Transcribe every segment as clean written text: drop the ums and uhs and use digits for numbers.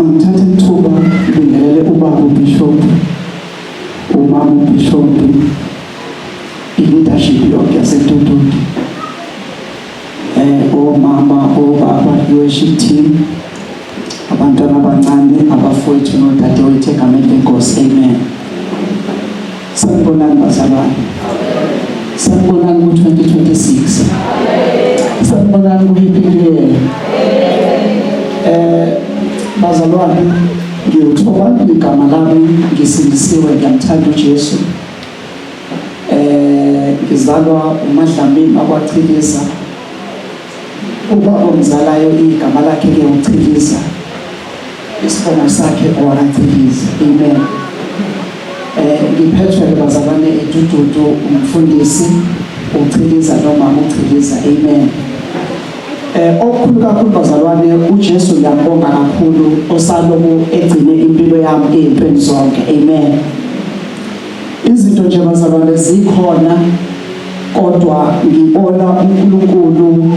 Mangithatha ithuba ngibingelele ubaba uBishop, umama uBishop, i-leadership yonke yaseTututu, omama, obaba, worship team, abantwana abancane, abafowethu nodadewethu egameni lenkosi. Amen. Sanibonani bazalwane. Sanibonani ku-2026. Sanibonani ku-Happy New Year. Bazalwane, ngiyothoba igama lami, ngisindisiwe, ngiyamthanda uJesu. Ngizalwa uMadlambini wakwaChiliza. Ubaba omzalayo igama lakhe ke uChiliza, isibongo sakhe owakaChiliza. Amen. Ngiphethwe bazalwane eTututu umfundisi uChiliza noma uChiliza. Amen. Okukhulu kakhulu bazalwane, uJesu ngiyabonga kakhulu osaloku egcine impilo yami ezintweni zonke. Amen. Izinto nje bazalwane zikhona, kodwa ngibona uNkulunkulu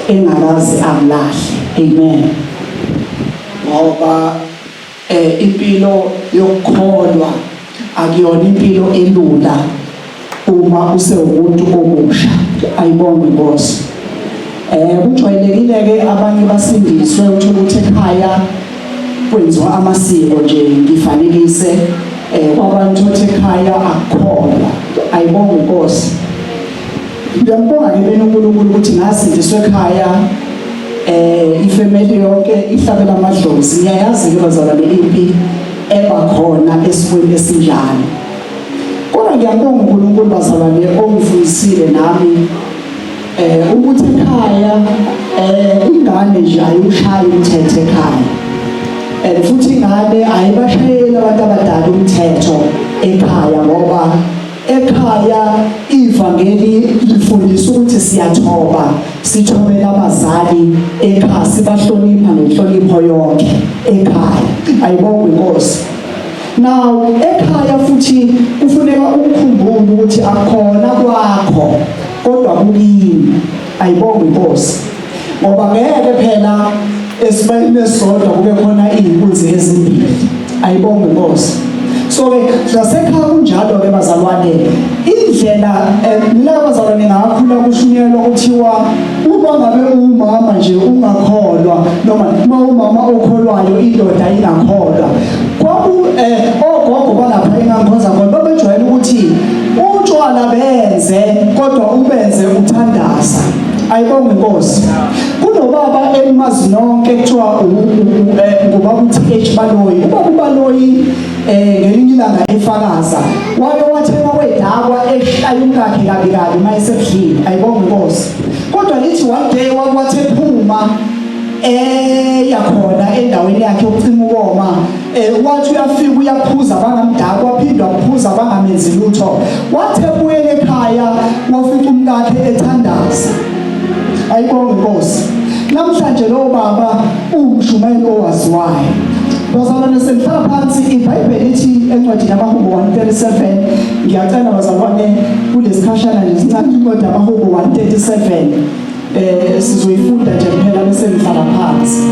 engakazi anglahle. Amen. Ngoba impilo yokukholwa akuyona impilo elula uma usewumuntu omusha. Ayibonge Nkosi. Kujwayelekile ke abanye basindiswe ukuthi ekhaya kwenziwa amasiko nje, ngifanekise kwabantu ukuthi ekhaya akukholwa. Ayibonge Nkosi. Ngiyabonga ke uNkulunkulu ukuthi ngasindiswe ekhaya, ifamily yonke ihlabela amadlozi. Ngiyayazi ke bazalwane impi ebakhona esikweni esinjalo, kodwa ngiyabonga uNkulunkulu bazalwane ongifundisile nami ukuthi ekhaya ingane nje ayushaya umthetho ekhaya, futhi ingane ayibashayeli abantu abadala umthetho ekhaya, ngoba ekhaya ivangeli lifundisa ukuthi siyathoba, sithobela abazali ekhaya, sibahlonipha ngenhlonipho yonke ekhaya. Ayibonge Nkosi. Now ekhaya futhi kufuneka ukukhumbula ukuthi akukhona kwakho kodwa kuyini. Ayibonge Nkosi. Ngoba ngeke phela esibayeni esodwa kube khona izimbuzi ezimbili. Ayibonge Nkosi. So ke lasekhaya kunjalo ke bazalwane, indlela mina bazalwane ngakhula kushunyelwa ukuthiwa uma ngabe umama nje ungakholwa noma umama okholwayo indoda ingakholwa. Kwaku ogogo balapha engangikhoza khona babejwayele ukuthi utshwala benze kodwa ubenze uthandaza. Ayibonge Nkosi. Kunobaba emazi nonke kuthiwa ngubaba uTH Baloyi. Ubaba uBaloyi ngelinye ilanga efakaza wabe wathema wedakwa ehlaya umkakhe kabi kabi mayesedlile. Ayibonge Nkosi. Kodwa lithi one day wakwathe phuma yakhona endaweni yakhe yokucima ukoma, wathi uyafika uyaphuza bangamdaka, waphindwa ukuphuza bangamenzi lutho, wathe buyele ekhaya wafica umkakhe ethandaza. Ayibonge Nkosi. Namhlanje lo baba umshumayeli owaziwayo. Bazalwane senhlala phansi, iBhayibheli ithi encwadini yaMahubo 137, ngiyacela bazalwane kulesikhashana nje sincane incwadi yaMahubo 137, sizoyifunda nje kuphela bese ngihlala phansi.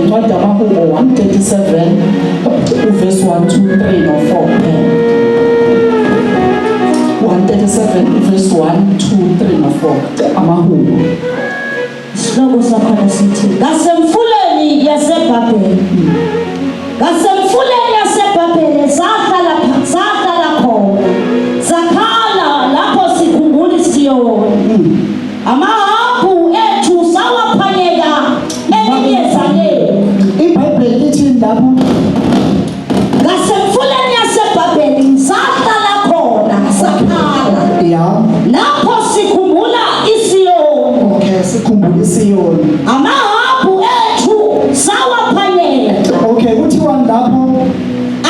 Incwadi yaMahubo 137 verse 1, 2, 3 no 4. 137 verse 1, 2, 3 no 4. Amahubo. Sihloko sakhona sithi ngasemfuleni yaseBhabheli. Ngasemfuleni yaseBhabheli sahlala khona. Sakhala lapho sikhumbula iSiyoni. Amahabhu ethu sawaphanyeka eminyezaneni. iBhayibheli lithi lapho ngasemfuleni yaseBhabheli sahlala khona sakhala. Yeah. Lapho sikhumbula iSiyoni. Okay, sikhumbula iSiyoni. Amahabhu ethu sawaphanyeka. Okay, kuthiwa lapho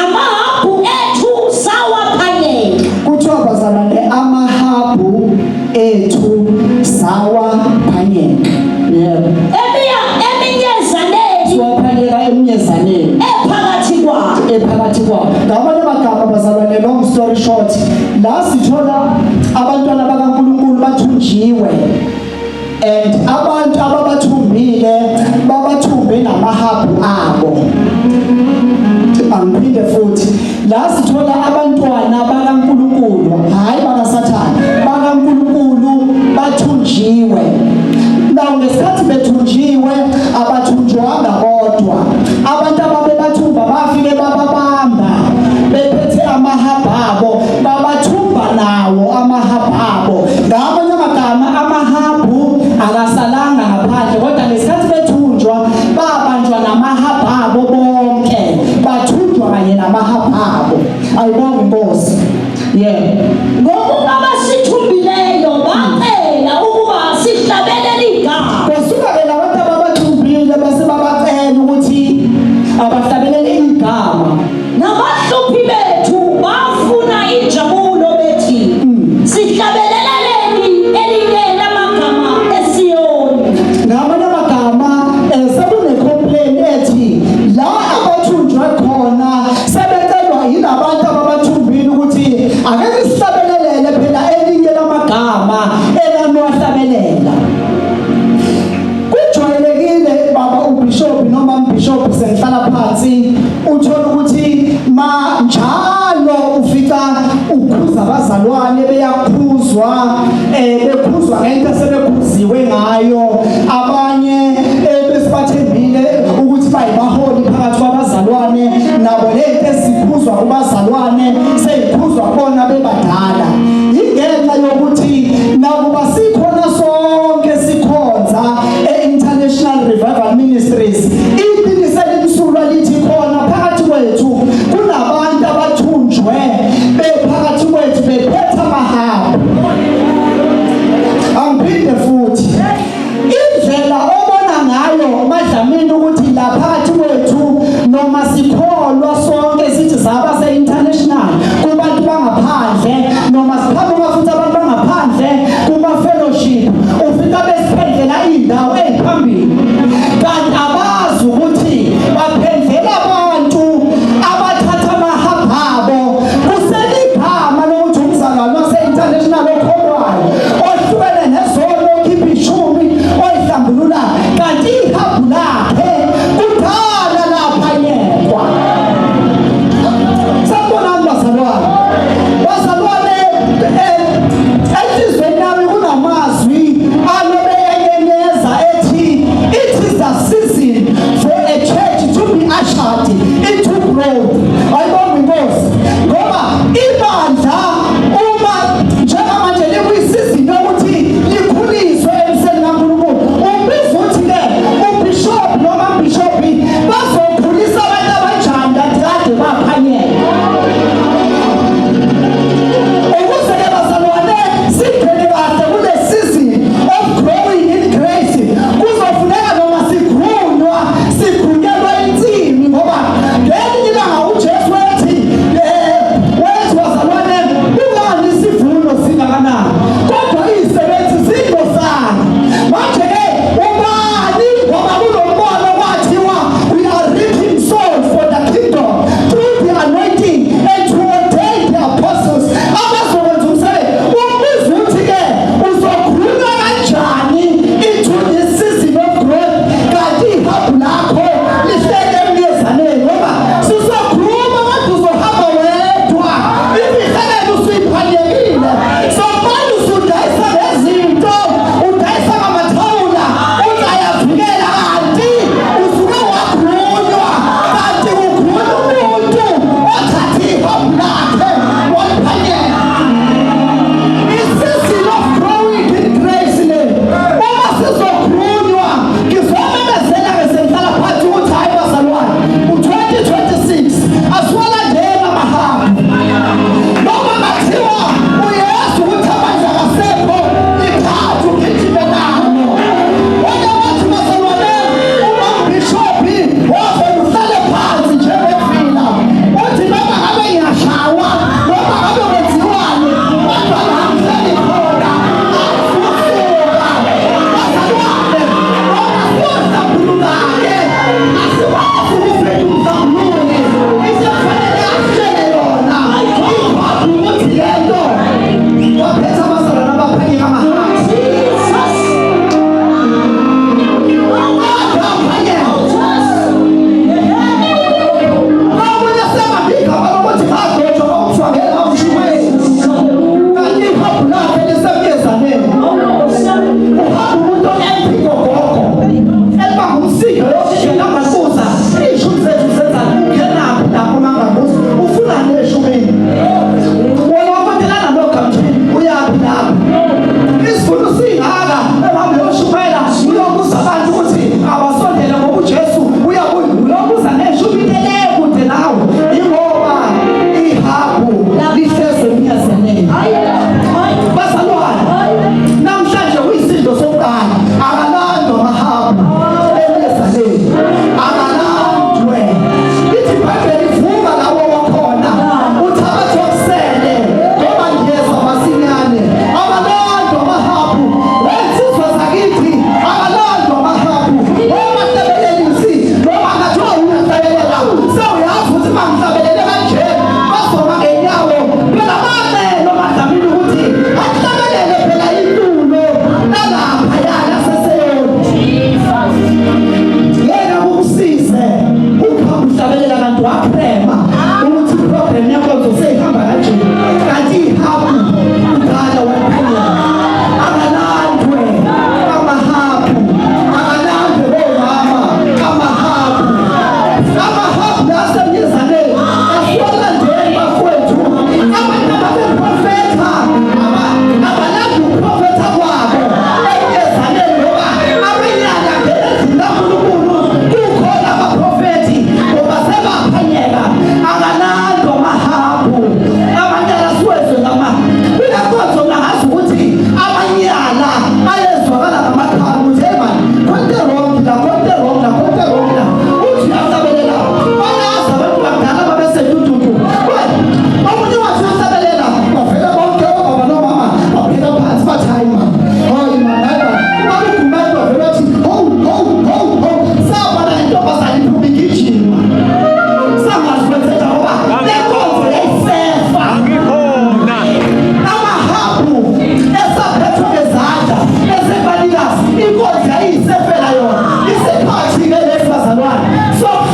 Amahabhu ethu sawaphanyeka. kuthiwa bazalwane amahabhu ethu sawaphanyeka. Yeah. Eminyezaneni. Siwaphanyeka eminyezaneni. Ephakathi kwabo. Ngamanye amagama bathunjiwe and abantu ababathumbile babathumbe namahabhu abo. Angiphinde futhi la sithola abantwana bakaNkulunkulu, hayi bakaSathane, bakaNkulunkulu bathunjiwe. Naw ngesikhathi bethunjiwe abathunjwanga kodwa, abantu ababebathumba bafike bababamba bephethe amahabhu abo, babathumba nawo amahabhu abo. Ngamanye amagama amahabhu akasalanga ngaphandle, kodwa ngesikhathi bethunjwa babanjwa namahabhu abo bonke, bathunjwa kanye namahabhu abo. Ayibonge Nkosi. Ngokuba basithumbileyo bacela ukuba sihlabelele igama. Kusuka-ke labantu ababathumbile base babacela ukuthi abahlabelele igama. Nabahluphi bethu bafuna injabulo bethi sihlabeleleleni elinye lamagama eSiyoni. Ngamanye amagama sekune-complaint ethi la abathunjwe khona sebecelwa yilabantu ababathumbile ukuthi ake sihlabelelele phela elinye lamagama elaniwahlabelela. Kujwayelekile baba ubishop noma umbishop sengihlala phansi uthola ukuthi njalo ufika ukhuza abazalwane beyakhuzwa bekhuzwa ngento sebekhuziwe ngayo. Abanye besibathembile ukuthi bayibaholi phakathi kwabazalwane, nabo lento esikhuzwa kubazalwane seyikhuzwa bona bebadala. Ingenxa yokuthi nakuba sikhona sonke sikhonza e-International Revival Ministries, iqiniso elimsulwa lithi khona phakathi kwethu kunabantu abathunjwe bephakathi kwethu bephethe amahabhu. Angiphinde futhi indlela obona ngayo Madlamini ukuthi la phakathi kwethu noma sikholwa sonke sithi saba se-international kubantu bangaphandle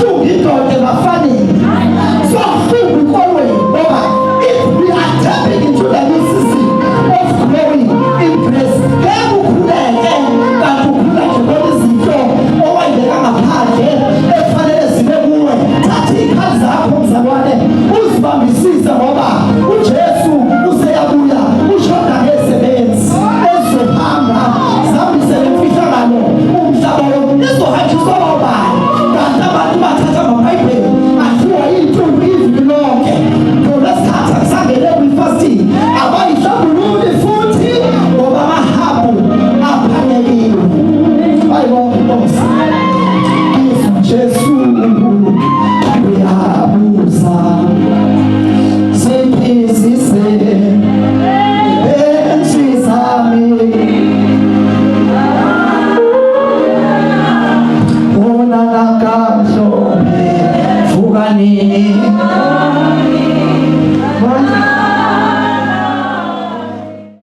sokufunga indoda ebafaneni, sokufunga inkolweni, ngoba if we are tapping into the new season of growing in grace, ngeke ukhuleke kanti ukhula nje ngoba izinto owayibeka ngaphandle efanele zibe kuwe. Thatha iy'khali zakho mzalwane uzibambisise, ngoba uJesu useyabuya, ushoda ngezisebenzi ezizohamba zihambise le mfihlakalo umhlaba wonke, izohanjiswa obani